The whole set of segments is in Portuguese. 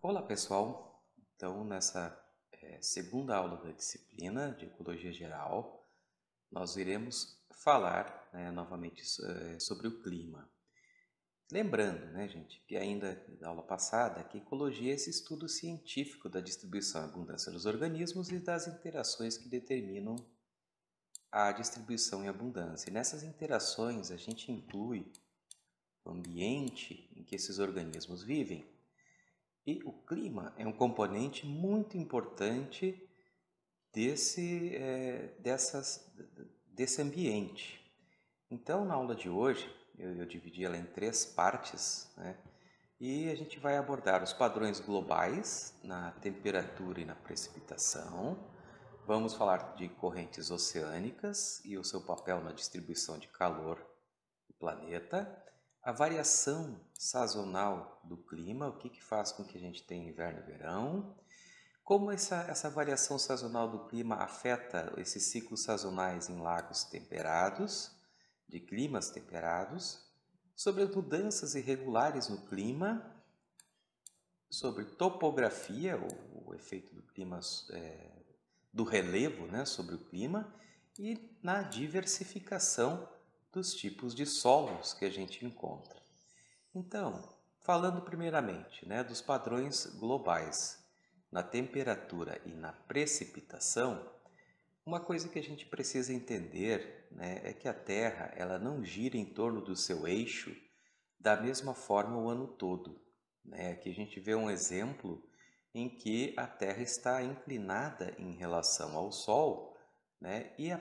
Olá pessoal, então nessa segunda aula da disciplina de Ecologia Geral, nós iremos falar novamente sobre o clima. Lembrando, gente, que ainda da aula passada, que ecologia é esse estudo científico da distribuição e abundância dos organismos e das interações que determinam a distribuição e abundância. E nessas interações a gente inclui o ambiente em que esses organismos vivem. E o clima é um componente muito importante desse ambiente. Então, na aula de hoje, eu dividi ela em três partes, e a gente vai abordar os padrões globais na temperatura e na precipitação. Vamos falar de correntes oceânicas e o seu papel na distribuição de calor do planeta, a variação sazonal do clima, o que faz com que a gente tenha inverno e verão, como essa variação sazonal do clima afeta esses ciclos sazonais em lagos temperados, de climas temperados, sobre as mudanças irregulares no clima, sobre topografia, o efeito do clima, do relevo, sobre o clima, e na diversificação dos tipos de solos que a gente encontra. Então, falando primeiramente dos padrões globais na temperatura e na precipitação, uma coisa que a gente precisa entender é que a Terra ela não gira em torno do seu eixo da mesma forma o ano todo. Aqui a gente vê um exemplo em que a Terra está inclinada em relação ao Sol, e a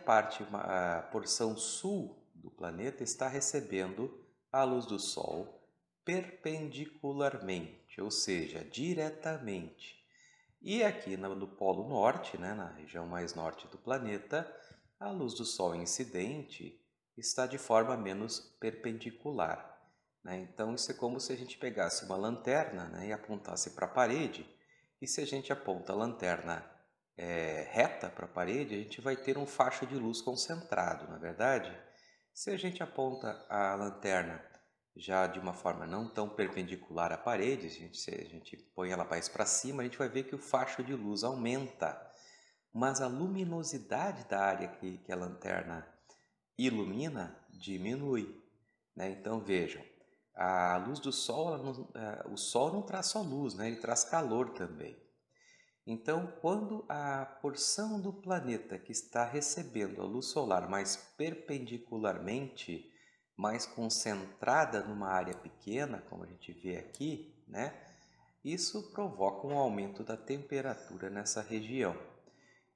porção sul do planeta está recebendo a luz do Sol perpendicularmente, ou seja, diretamente. E aqui no Polo Norte, na região mais norte do planeta, a luz do Sol incidente está de forma menos perpendicular. Então, isso é como se a gente pegasse uma lanterna e apontasse para a parede, e se a gente aponta a lanterna reta para a parede, a gente vai ter um facho de luz concentrado, não é verdade? Se a gente aponta a lanterna já de uma forma não tão perpendicular à parede, se a gente põe ela mais para cima, a gente vai ver que o facho de luz aumenta, mas a luminosidade da área que a lanterna ilumina diminui. Então vejam, a luz do Sol, o Sol não traz só luz, ele traz calor também. Então, quando a porção do planeta que está recebendo a luz solar mais perpendicularmente, mais concentrada numa área pequena, como a gente vê aqui, isso provoca um aumento da temperatura nessa região.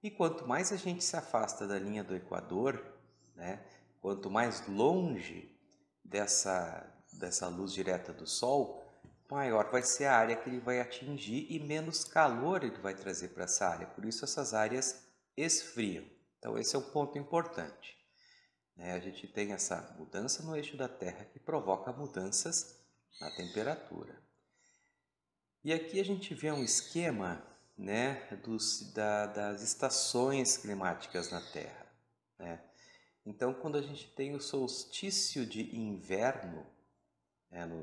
E quanto mais a gente se afasta da linha do Equador, quanto mais longe dessa luz direta do Sol, maior vai ser a área que ele vai atingir e menos calor ele vai trazer para essa área. Por isso essas áreas esfriam. Então esse é um ponto importante. A gente tem essa mudança no eixo da Terra que provoca mudanças na temperatura. E aqui a gente vê um esquema das estações climáticas na Terra. Então, quando a gente tem o solstício de inverno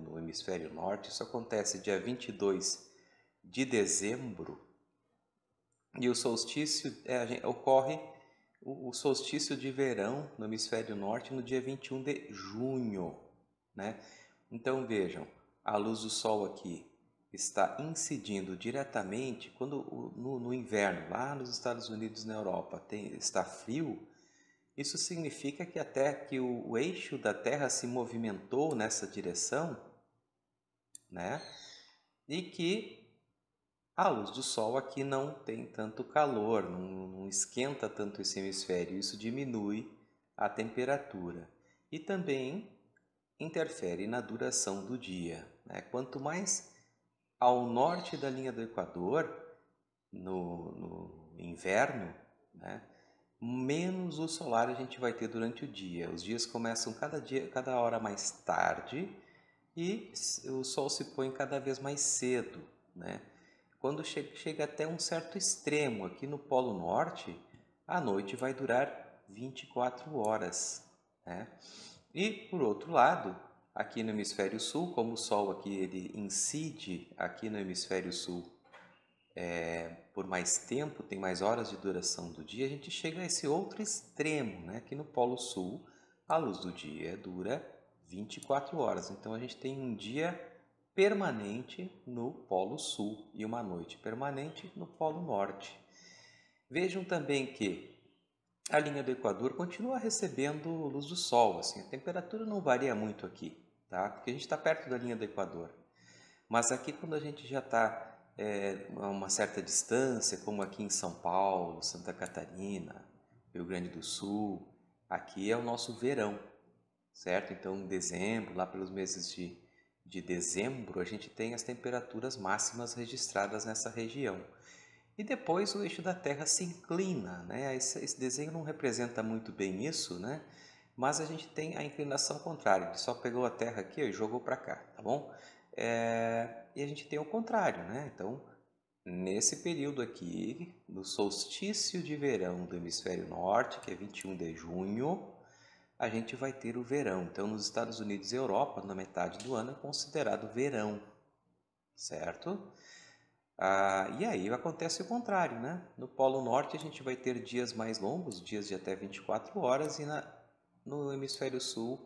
no hemisfério norte, isso acontece dia 22 de dezembro, e o solstício ocorre o solstício de verão no hemisfério norte no dia 21 de junho. Então vejam, a luz do Sol aqui está incidindo diretamente quando no inverno, lá nos Estados Unidos e na Europa, está frio. Isso significa que até que o eixo da Terra se movimentou nessa direção, e que a luz do Sol aqui não tem tanto calor, não esquenta tanto esse hemisfério, isso diminui a temperatura e também interfere na duração do dia. Quanto mais ao norte da linha do Equador, no inverno, menos luz solar a gente vai ter durante o dia. Os dias começam cada hora mais tarde e o Sol se põe cada vez mais cedo. Quando chega até um certo extremo, aqui no Polo Norte, a noite vai durar 24 horas. E, por outro lado, aqui no hemisfério sul, como o Sol aqui ele incide aqui no hemisfério sul por mais tempo, tem mais horas de duração do dia, a gente chega a esse outro extremo, né? Aqui no Polo Sul, a luz do dia dura 24 horas, então a gente tem um dia permanente no Polo Sul e uma noite permanente no Polo Norte. Vejam também que a linha do Equador continua recebendo luz do Sol, assim, a temperatura não varia muito aqui, tá? Porque a gente está perto da linha do Equador. Mas aqui quando a gente já está a uma certa distância, como aqui em São Paulo, Santa Catarina, Rio Grande do Sul, aqui é o nosso verão, certo? Então em dezembro, lá pelos meses de dezembro, a gente tem as temperaturas máximas registradas nessa região. E depois o eixo da Terra se inclina, né? Esse desenho não representa muito bem isso, né? Mas a gente tem a inclinação contrária, ele só pegou a Terra aqui e jogou para cá, tá bom? E a gente tem o contrário, né? Então, nesse período aqui, do solstício de verão do hemisfério norte, que é 21 de junho, a gente vai ter o verão. Então, nos Estados Unidos e Europa, na metade do ano, é considerado verão, certo? E aí acontece o contrário, né? No Polo Norte a gente vai ter dias mais longos, dias de até 24 horas, e no Hemisfério Sul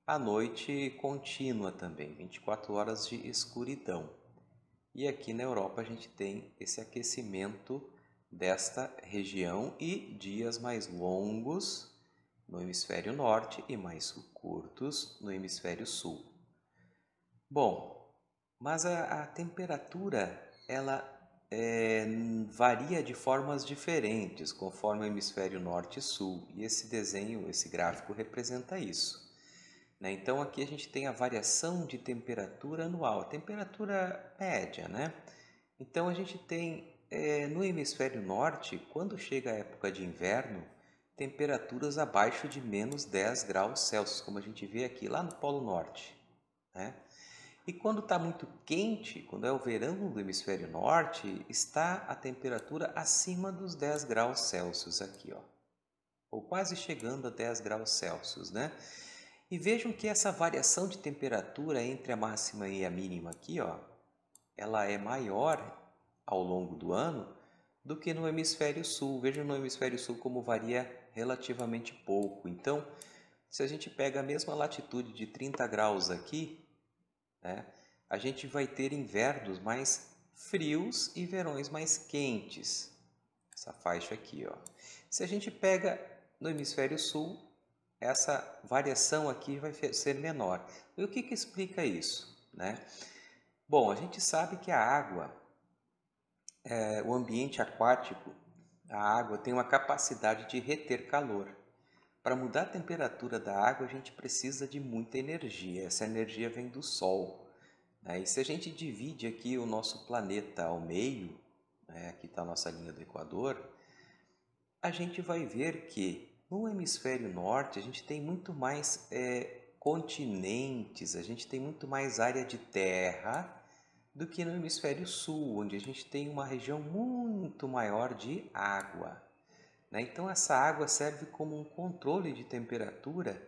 a noite contínua também, 24 horas de escuridão. E aqui na Europa a gente tem esse aquecimento desta região e dias mais longos no Hemisfério Norte e mais curtos no Hemisfério Sul. Bom, mas a temperatura ela varia de formas diferentes conforme o hemisfério norte e sul, e esse desenho, esse gráfico representa isso, né? Então aqui a gente tem a variação de temperatura anual, a temperatura média, né? Então a gente tem no hemisfério norte, quando chega a época de inverno, temperaturas abaixo de menos 10 graus Celsius, como a gente vê aqui lá no Polo Norte, né? E quando está muito quente, quando é o verão do hemisfério norte, está a temperatura acima dos 10 graus Celsius aqui, ó, ou quase chegando a 10 graus Celsius, né? E vejam que essa variação de temperatura entre a máxima e a mínima aqui, ó, ela é maior ao longo do ano do que no hemisfério sul. Vejam no hemisfério sul como varia relativamente pouco. Então, se a gente pega a mesma latitude de 30 graus aqui, né, a gente vai ter invernos mais frios e verões mais quentes. Essa faixa aqui, ó. Se a gente pega no hemisfério sul, essa variação aqui vai ser menor. E o que explica isso, né? Bom, a gente sabe que a água, o ambiente aquático, a água tem uma capacidade de reter calor. Para mudar a temperatura da água, a gente precisa de muita energia. Essa energia vem do Sol. E se a gente divide aqui o nosso planeta ao meio, né, aqui está a nossa linha do Equador, a gente vai ver que no hemisfério norte a gente tem muito mais continentes, a gente tem muito mais área de terra do que no hemisfério sul, onde a gente tem uma região muito maior de água, né? Então essa água serve como um controle de temperatura,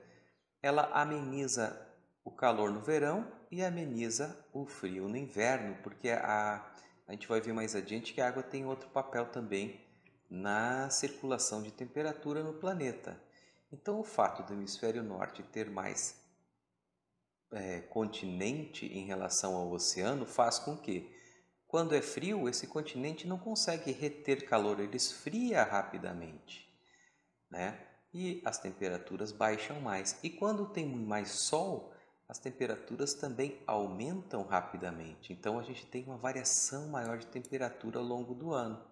ela ameniza o calor no verão e ameniza o frio no inverno, porque a gente vai ver mais adiante que a água tem outro papel também na circulação de temperatura no planeta. Então, o fato do hemisfério norte ter mais continente em relação ao oceano faz com que, quando é frio, esse continente não consegue reter calor, ele esfria rapidamente, né? E as temperaturas baixam mais. E quando tem mais sol, as temperaturas também aumentam rapidamente. Então a gente tem uma variação maior de temperatura ao longo do ano.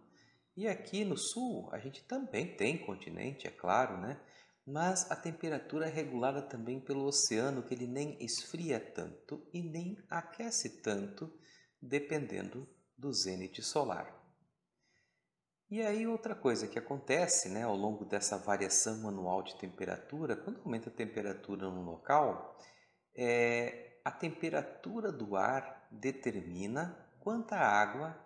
E aqui no sul, a gente também tem continente, é claro, né? Mas a temperatura é regulada também pelo oceano, que ele nem esfria tanto e nem aquece tanto, dependendo do zênite solar. E aí outra coisa que acontece, né, ao longo dessa variação anual de temperatura, quando aumenta a temperatura no local, a temperatura do ar determina quanta água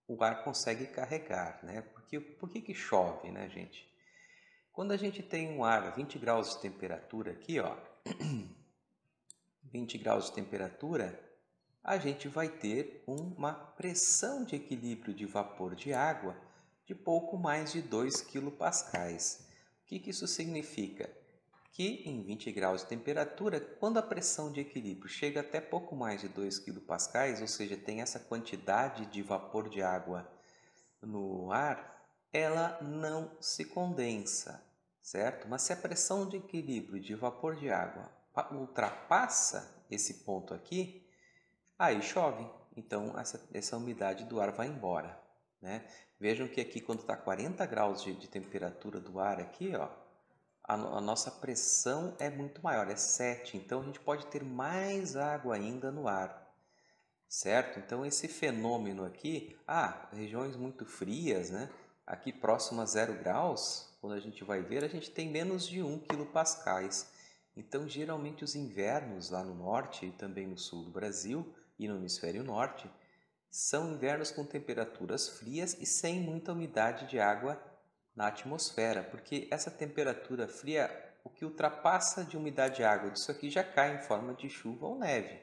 o ar consegue carregar, né? Porque por que chove, né, gente? Quando a gente tem um ar a 20 graus de temperatura aqui, ó, 20 graus de temperatura, a gente vai ter uma pressão de equilíbrio de vapor de água de pouco mais de 2 quilopascais. O que isso significa? Que em 20 graus de temperatura, quando a pressão de equilíbrio chega até pouco mais de 2 quilopascais, ou seja, tem essa quantidade de vapor de água no ar, ela não se condensa, certo? Mas se a pressão de equilíbrio de vapor de água ultrapassa esse ponto aqui, aí chove. Então essa umidade do ar vai embora, né? Vejam que aqui quando está 40 graus de temperatura do ar aqui, ó, a nossa pressão é muito maior, é 7. Então a gente pode ter mais água ainda no ar. Certo? Então esse fenômeno aqui, regiões muito frias, né? Aqui próximo a 0 graus, quando a gente vai ver, a gente tem menos de 1 quilopascais. Então geralmente os invernos lá no norte e também no sul do Brasil e no hemisfério norte são invernos com temperaturas frias e sem muita umidade de água na atmosfera, porque essa temperatura fria, o que ultrapassa de umidade de água disso aqui já cai em forma de chuva ou neve.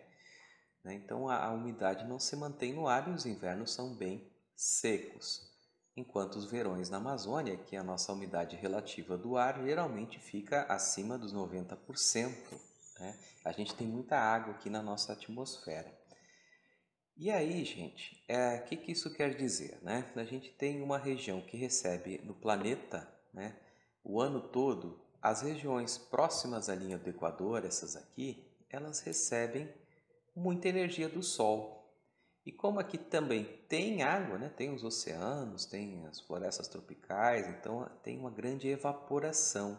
Então a umidade não se mantém no ar e os invernos são bem secos, enquanto os verões na Amazônia, que a nossa umidade relativa do ar geralmente fica acima dos 90%. Né? A gente tem muita água aqui na nossa atmosfera. E aí, gente, o que isso quer dizer? Né? A gente tem uma região que recebe no planeta, né, o ano todo, as regiões próximas à linha do Equador, essas aqui, elas recebem muita energia do Sol. E como aqui também tem água, né? Tem os oceanos, tem as florestas tropicais, então tem uma grande evaporação.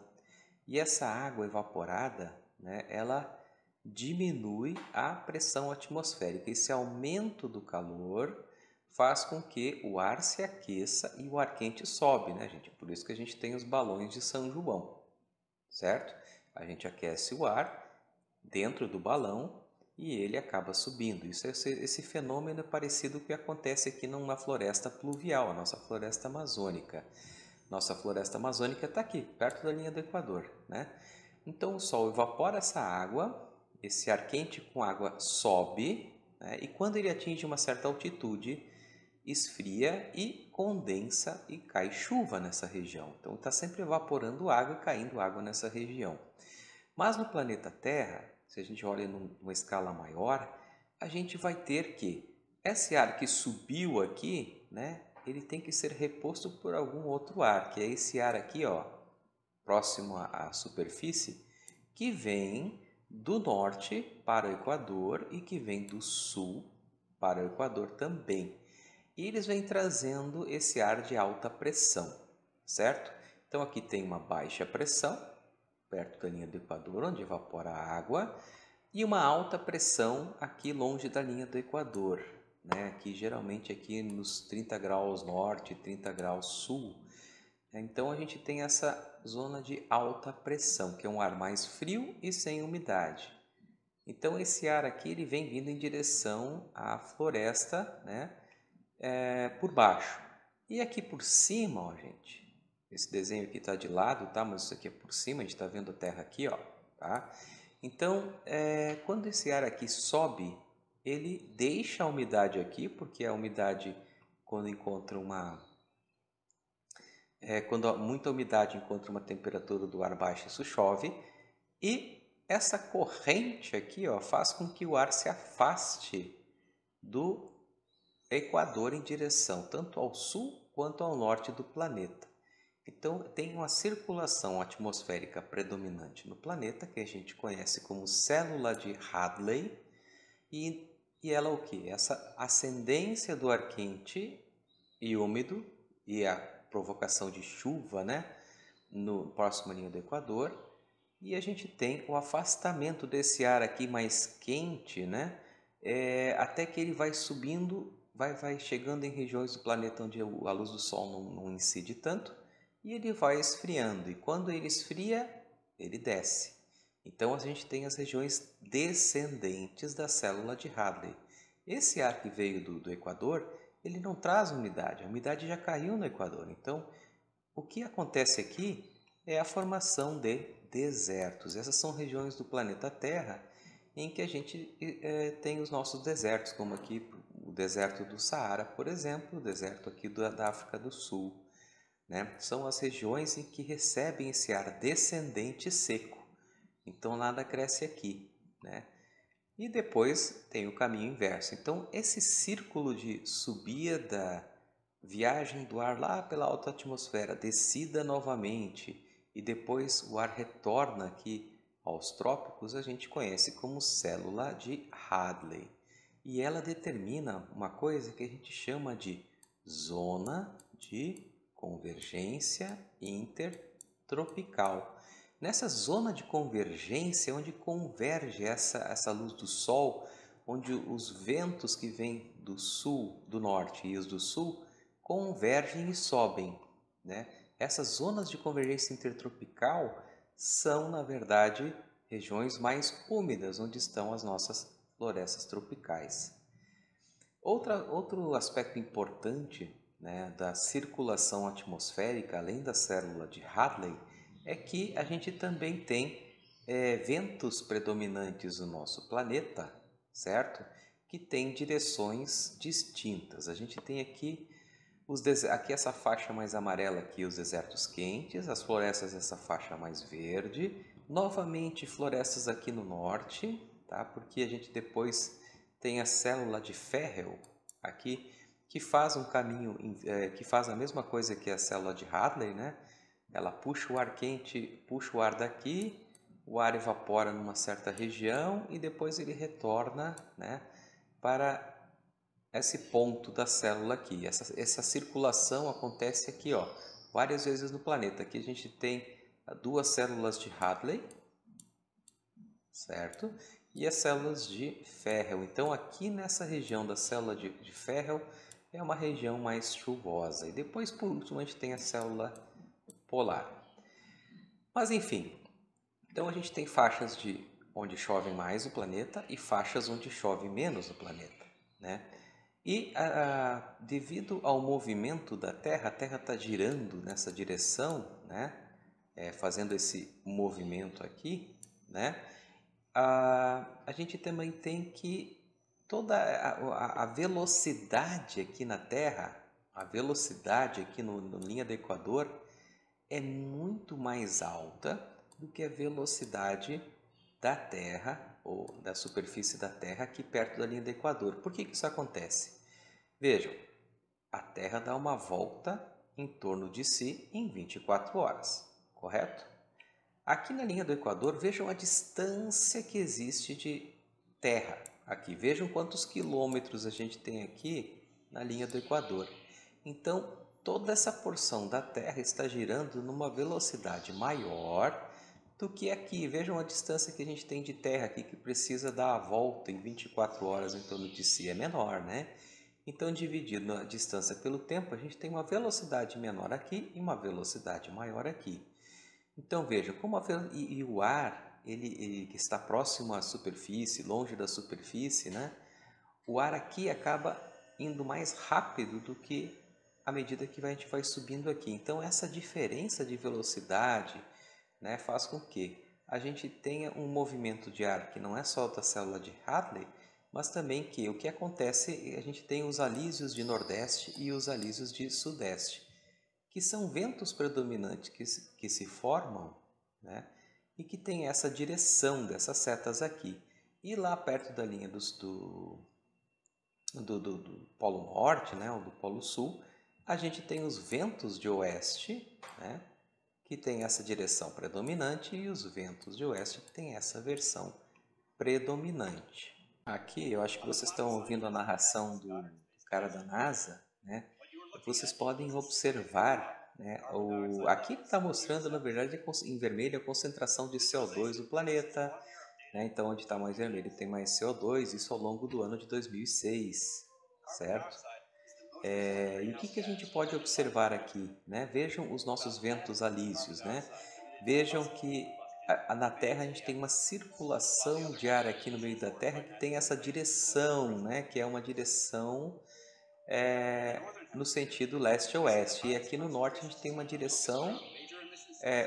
E essa água evaporada, né, ela diminui a pressão atmosférica. Esse aumento do calor faz com que o ar se aqueça e o ar quente sobe, né, gente? Por isso que a gente tem os balões de São João, certo? A gente aquece o ar dentro do balão e ele acaba subindo. Esse fenômeno é parecido com o que acontece aqui numa floresta pluvial, a nossa floresta amazônica. Nossa floresta amazônica está aqui, perto da linha do Equador, né? Então o Sol evapora essa água, esse ar quente com água sobe, né? E quando ele atinge uma certa altitude, esfria e condensa e cai chuva nessa região. Então está sempre evaporando água e caindo água nessa região. Mas no planeta Terra, se a gente olha numa escala maior, a gente vai ter que esse ar que subiu aqui, né, ele tem que ser reposto por algum outro ar, que é esse ar aqui, ó, próximo à superfície, que vem do norte para o Equador e que vem do sul para o Equador também. E eles vêm trazendo esse ar de alta pressão, certo? Então aqui tem uma baixa pressão, perto da linha do Equador, onde evapora a água, e uma alta pressão aqui longe da linha do Equador, né? Aqui geralmente aqui nos 30 graus norte, 30 graus sul. Então a gente tem essa zona de alta pressão, que é um ar mais frio e sem umidade. Então esse ar aqui ele vem vindo em direção à floresta, né? Por baixo. E aqui por cima, ó, gente, esse desenho aqui está de lado, tá? Mas isso aqui é por cima, a gente está vendo a Terra aqui, ó, tá? Então, quando esse ar aqui sobe, ele deixa a umidade aqui, porque a umidade, quando encontra quando muita umidade encontra uma temperatura do ar baixa, isso chove. E essa corrente aqui, ó, faz com que o ar se afaste do Equador em direção tanto ao sul quanto ao norte do planeta. Então, tem uma circulação atmosférica predominante no planeta, que a gente conhece como célula de Hadley, e ela o que? Essa ascendência do ar quente e úmido e a provocação de chuva, né, no próximo linha do Equador, e a gente tem o afastamento desse ar aqui mais quente, né, até que ele vai subindo, vai chegando em regiões do planeta onde a luz do Sol não incide tanto, e ele vai esfriando, e quando ele esfria, ele desce. Então a gente tem as regiões descendentes da célula de Hadley. Esse ar que veio do Equador, ele não traz umidade, a umidade já caiu no Equador. Então o que acontece aqui é a formação de desertos. Essas são regiões do planeta Terra em que a gente tem os nossos desertos, como aqui o deserto do Saara, por exemplo, o deserto aqui da África do Sul, né? São as regiões em que recebem esse ar descendente seco, então nada cresce aqui, né? E depois tem o caminho inverso. Então esse círculo de subida, viagem do ar lá pela alta atmosfera, descida novamente e depois o ar retorna aqui aos trópicos, a gente conhece como célula de Hadley. E ela determina uma coisa que a gente chama de zona de convergência intertropical. Nessa zona de convergência, onde converge essa luz do Sol, onde os ventos que vêm do sul, do norte e os do sul convergem e sobem, né? Essas zonas de convergência intertropical são, na verdade, regiões mais úmidas, onde estão as nossas florestas tropicais. Outro aspecto importante, né, da circulação atmosférica, além da célula de Hadley, é que a gente também tem ventos predominantes no nosso planeta, certo? Que tem direções distintas. A gente tem aqui aqui essa faixa mais amarela aqui, os desertos quentes, as florestas essa faixa mais verde, novamente florestas aqui no norte, tá? Porque a gente depois tem a célula de Ferrel aqui, que faz um caminho, que faz a mesma coisa que a célula de Hadley, né? Ela puxa o ar quente, puxa o ar daqui, o ar evapora numa certa região e depois ele retorna, né, para esse ponto da célula aqui. Essa circulação acontece aqui, ó, várias vezes no planeta. Aqui a gente tem duas células de Hadley, certo? E as células de Ferrel. Então aqui nessa região da célula de Ferrel é uma região mais chuvosa. E depois, por último, a gente tem a célula polar. Mas enfim, então a gente tem faixas de onde chove mais no planeta e faixas onde chove menos no planeta, né? E devido ao movimento da Terra, a Terra está girando nessa direção, né? Fazendo esse movimento aqui, né? A gente também tem que toda a velocidade aqui na Terra, a velocidade aqui no linha do Equador é muito mais alta do que a velocidade da Terra ou da superfície da Terra aqui perto da linha do Equador. Por que isso acontece? Vejam, a Terra dá uma volta em torno de si em 24 horas, correto? Aqui na linha do Equador, vejam a distância que existe de Terra. Aqui, vejam quantos quilômetros a gente tem aqui na linha do Equador. Então, toda essa porção da Terra está girando numa velocidade maior do que aqui. Vejam a distância que a gente tem de Terra aqui, que precisa dar a volta em 24 horas em torno de si, é menor, né? Então, dividindo a distância pelo tempo, a gente tem uma velocidade menor aqui e uma velocidade maior aqui. Então veja, como o ar ele que está próximo à superfície, longe da superfície, né? O ar aqui acaba indo mais rápido do que à medida que a gente vai subindo aqui. Então essa diferença de velocidade, né, faz com que a gente tenha um movimento de ar que não é só da célula de Hadley, mas também que o que acontece, a gente tem os alísios de Nordeste e os alísios de Sudeste, que são ventos predominantes que se formam, né, e que tem essa direção dessas setas aqui. E lá perto da linha do Polo Norte, né, ou do Polo Sul, a gente tem os ventos de oeste, né, que tem essa direção predominante, e os ventos de oeste que tem essa versão predominante. Aqui eu acho que vocês estão ouvindo a narração do cara da NASA, né? Vocês podem observar, né, aqui está mostrando, na verdade, em vermelho a concentração de CO2 do planeta, né? Então, onde está mais vermelho tem mais CO2, isso ao longo do ano de 2006, certo? E o que a gente pode observar aqui, né? Vejam os nossos ventos alísios, né? Vejam que na Terra a gente tem uma circulação de ar aqui no meio da Terra que tem essa direção, né? Que é uma direção no sentido leste-oeste. E aqui no norte a gente tem uma direção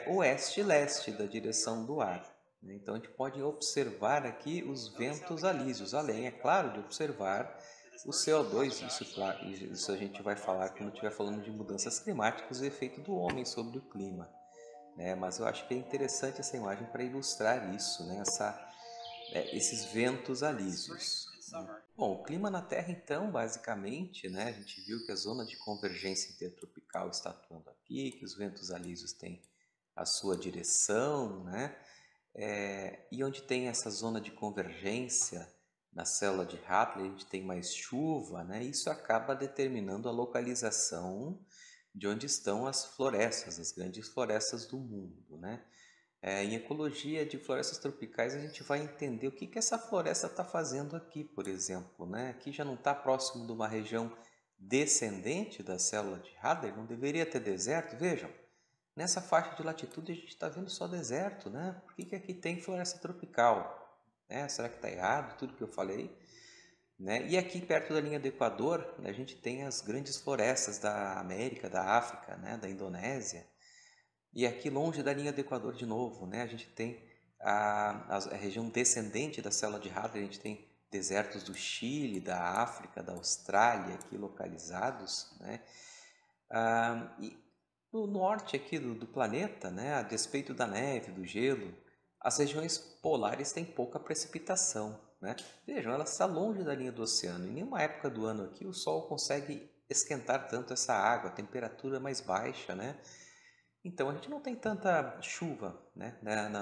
oeste-leste da direção do ar, né? Então a gente pode observar aqui os ventos alísios, além, é claro, de observar o CO2. Isso a gente vai falar quando estiver falando de mudanças climáticas e o efeito do homem sobre o clima, né? Mas eu acho que é interessante essa imagem para ilustrar isso, né? Esses ventos alísios, né? Bom, o clima na Terra, então, basicamente, né? A gente viu que a zona de convergência intertropical está atuando aqui, que os ventos alísios têm a sua direção, né? E onde tem essa zona de convergência na célula de Hartley, a gente tem mais chuva, né? Isso acaba determinando a localização de onde estão as florestas, as grandes florestas do mundo, né? Em ecologia de florestas tropicais, a gente vai entender o que essa floresta está fazendo aqui, por exemplo, né? Aqui já não está próximo de uma região descendente da célula de Hadley, não deveria ter deserto. Vejam, nessa faixa de latitude a gente está vendo só deserto, né? Por que aqui tem floresta tropical? Né? Será que está errado tudo que eu falei? Né? E aqui perto da linha do Equador, né, a gente tem as grandes florestas da América, da África, né, da Indonésia. E aqui longe da linha do Equador de novo, né, a gente tem a região descendente da célula de Hadley, a gente tem desertos do Chile, da África, da Austrália aqui localizados, né? E no norte aqui do planeta, né, a despeito da neve, do gelo, as regiões polares têm pouca precipitação, né? Vejam, ela está longe da linha do oceano. Em nenhuma época do ano aqui o Sol consegue esquentar tanto essa água, a temperatura é mais baixa, né? Então a gente não tem tanta chuva, né,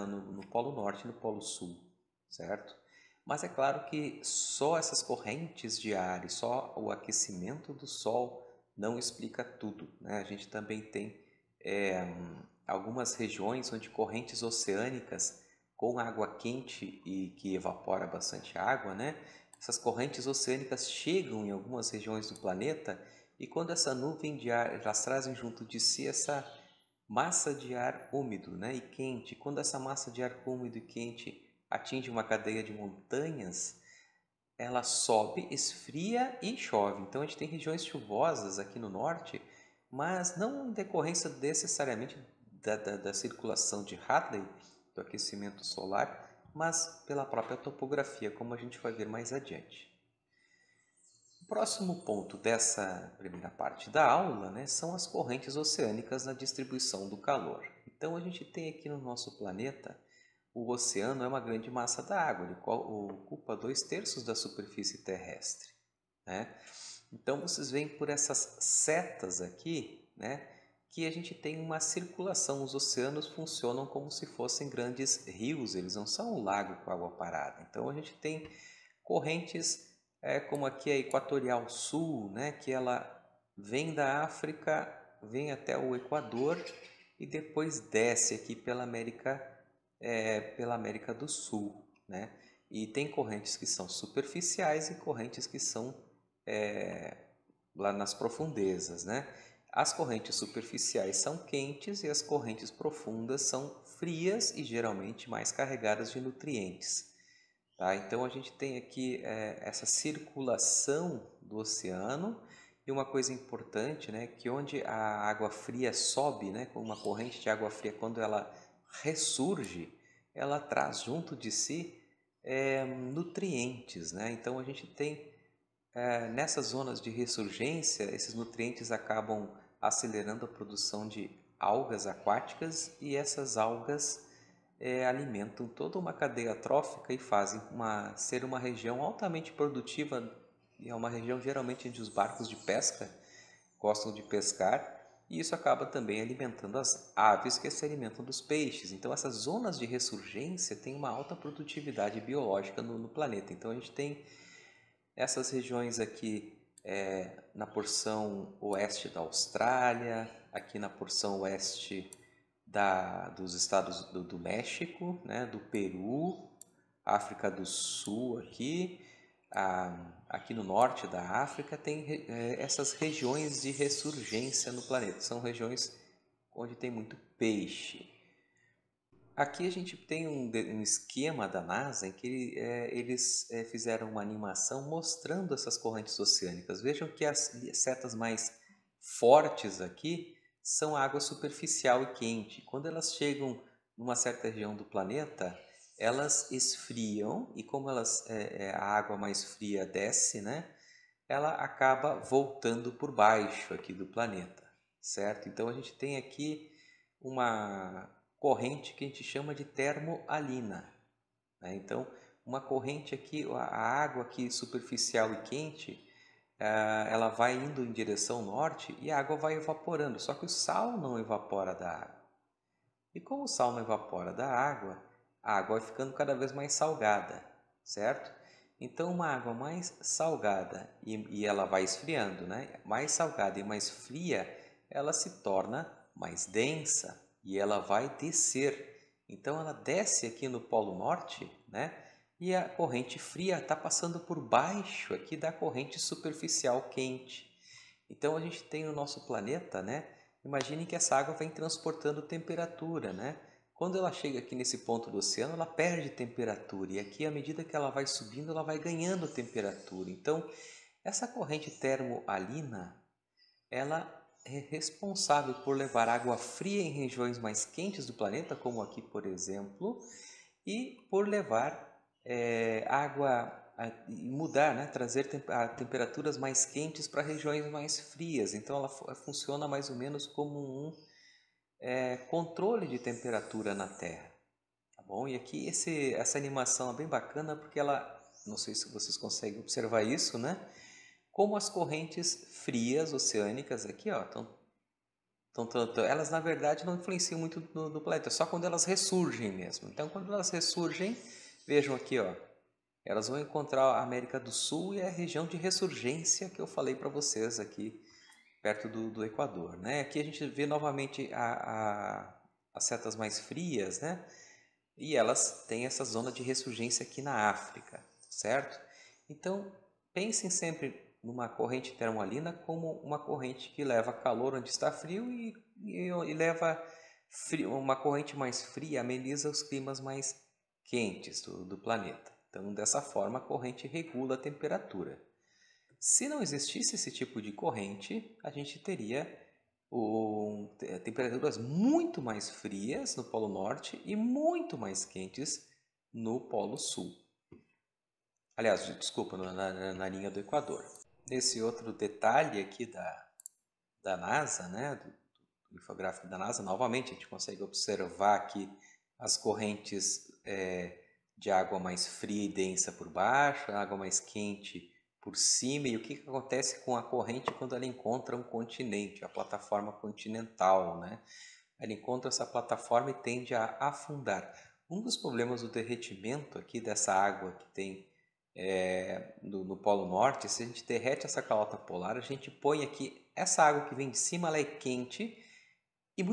no Polo Norte e no Polo Sul, certo? Mas é claro que só essas correntes de ar e só o aquecimento do Sol não explica tudo, né? A gente também tem algumas regiões onde correntes oceânicas com água quente e que evapora bastante água, né? Essas correntes oceânicas chegam em algumas regiões do planeta e quando essa nuvem de ar, elas trazem junto de si essa massa de ar úmido, né, e quente. Quando essa massa de ar úmido e quente atinge uma cadeia de montanhas, ela sobe, esfria e chove. Então a gente tem regiões chuvosas aqui no norte, mas não em decorrência necessariamente da circulação de Hadley, do aquecimento solar, mas pela própria topografia, como a gente vai ver mais adiante. O próximo ponto dessa primeira parte da aula, né, são as correntes oceânicas na distribuição do calor. Então a gente tem aqui no nosso planeta, o oceano é uma grande massa d'água, ele ocupa 2/3 da superfície terrestre, né? Então vocês veem por essas setas aqui, né, que a gente tem uma circulação. Os oceanos funcionam como se fossem grandes rios, eles não são um lago com água parada. Então a gente tem correntes como aqui a Equatorial Sul, né, que ela vem da África, vem até o Equador e depois desce aqui pela América do Sul, né? E tem correntes que são superficiais e correntes que são lá nas profundezas, né? As correntes superficiais são quentes e as correntes profundas são frias e geralmente mais carregadas de nutrientes. Tá? Então a gente tem aqui essa circulação do oceano e uma coisa importante, né, que onde a água fria sobe, né, com uma corrente de água fria, quando ela ressurge, ela traz junto de si nutrientes, né? Então a gente tem nessas zonas de ressurgência, esses nutrientes acabam acelerando a produção de algas aquáticas e essas algas alimentam toda uma cadeia trófica e fazem ser uma região altamente produtiva e é uma região geralmente onde os barcos de pesca gostam de pescar e isso acaba também alimentando as aves que se alimentam dos peixes. Então essas zonas de ressurgência têm uma alta produtividade biológica no planeta. Então a gente tem essas regiões aqui na porção oeste da Austrália, aqui na porção oeste dos estados do México, né, do Peru, África do Sul aqui no norte da África tem essas regiões de ressurgência no planeta. São regiões onde tem muito peixe. Aqui a gente tem um esquema da NASA em que eles fizeram uma animação mostrando essas correntes oceânicas. Vejam que as setas mais fortes aqui são água superficial e quente. Quando elas chegam numa certa região do planeta, elas esfriam e como a água mais fria desce, né, ela acaba voltando por baixo aqui do planeta, certo? Então a gente tem aqui uma corrente que a gente chama de termoalina, né? Então uma corrente aqui, a água aqui superficial e quente, ela vai indo em direção norte e a água vai evaporando, só que o sal não evapora da água. E como o sal não evapora da água, a água vai ficando cada vez mais salgada, certo? Então, uma água mais salgada e ela vai esfriando, né? Mais salgada e mais fria, ela se torna mais densa e ela vai descer. Então, ela desce aqui no Polo Norte, né? E a corrente fria está passando por baixo aqui da corrente superficial quente. Então, a gente tem no nosso planeta, né? Imagine que essa água vem transportando temperatura, né? Quando ela chega aqui nesse ponto do oceano, ela perde temperatura e aqui, à medida que ela vai subindo, ela vai ganhando temperatura. Então, essa corrente termoalina, ela é responsável por levar água fria em regiões mais quentes do planeta, como aqui, por exemplo, e por levar água e mudar, né? Trazer temperaturas mais quentes para regiões mais frias. Então, ela funciona mais ou menos como um controle de temperatura na Terra, tá bom? E aqui essa animação é bem bacana porque ela, não sei se vocês conseguem observar isso, né? Como as correntes frias oceânicas aqui, ó, elas na verdade não influenciam muito no planeta, só quando elas ressurgem mesmo. Então, quando elas ressurgem, vejam aqui, ó, elas vão encontrar a América do Sul e a região de ressurgência que eu falei para vocês aqui perto do Equador, né? Aqui a gente vê novamente as setas mais frias, né? E elas têm essa zona de ressurgência aqui na África, certo? Então, pensem sempre numa corrente termoalina como uma corrente que leva calor onde está frio e leva frio, uma corrente mais fria ameniza os climas mais quentes do planeta. Então, dessa forma, a corrente regula a temperatura. Se não existisse esse tipo de corrente, a gente teria temperaturas muito mais frias no Polo Norte e muito mais quentes no Polo Sul. Aliás, desculpa, na linha do Equador. Nesse outro detalhe aqui da NASA, né, do infográfico da NASA, novamente a gente consegue observar aqui as correntes de água mais fria e densa por baixo, a água mais quente por cima, e o que acontece com a corrente quando ela encontra um continente, a plataforma continental, né? Ela encontra essa plataforma e tende a afundar. Um dos problemas do derretimento aqui dessa água que tem no Polo Norte, se a gente derrete essa calota polar, a gente põe aqui, essa água que vem de cima, ela é quente e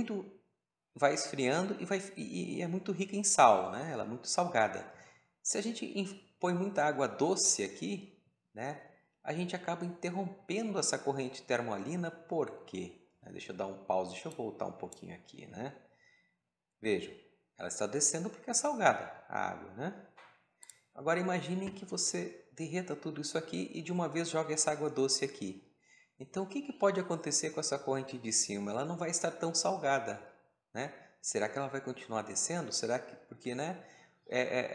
vai esfriando e é muito rica em sal, né? Ela é muito salgada. Se a gente põe muita água doce aqui, né? A gente acaba interrompendo essa corrente termoalina, por quê? Deixa eu dar um pause, deixa eu voltar um pouquinho aqui, né? Vejam, ela está descendo porque é salgada a água, né? Agora imaginem que você derreta tudo isso aqui e de uma vez joga essa água doce aqui. Então o que pode acontecer com essa corrente de cima? Ela não vai estar tão salgada, né? Será que ela vai continuar descendo? Será que porque, né?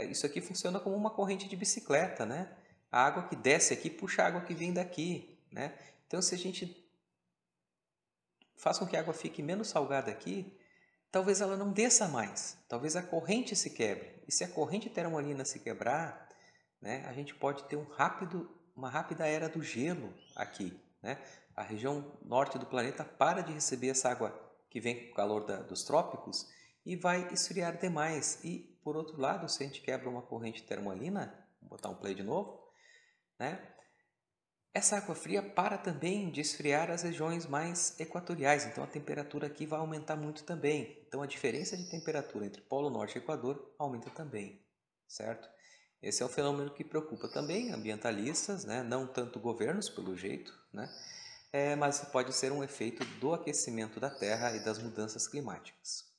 Isso aqui funciona como uma corrente de bicicleta, né? A água que desce aqui puxa a água que vem daqui, né? Então se a gente faz com que a água fique menos salgada aqui, talvez ela não desça mais, talvez a corrente se quebre. E se a corrente termoalina se quebrar, né, a gente pode ter uma rápida era do gelo aqui, né? A região norte do planeta para de receber essa água que vem com o calor dos trópicos e vai esfriar demais. E, por outro lado, se a gente quebra uma corrente termoalina, vou botar um play de novo, né? Essa água fria para também de esfriar as regiões mais equatoriais, então a temperatura aqui vai aumentar muito também. Então a diferença de temperatura entre Polo Norte e Equador aumenta também, certo? Esse é um fenômeno que preocupa também ambientalistas, né? Não tanto governos, pelo jeito, né? Mas pode ser um efeito do aquecimento da Terra e das mudanças climáticas.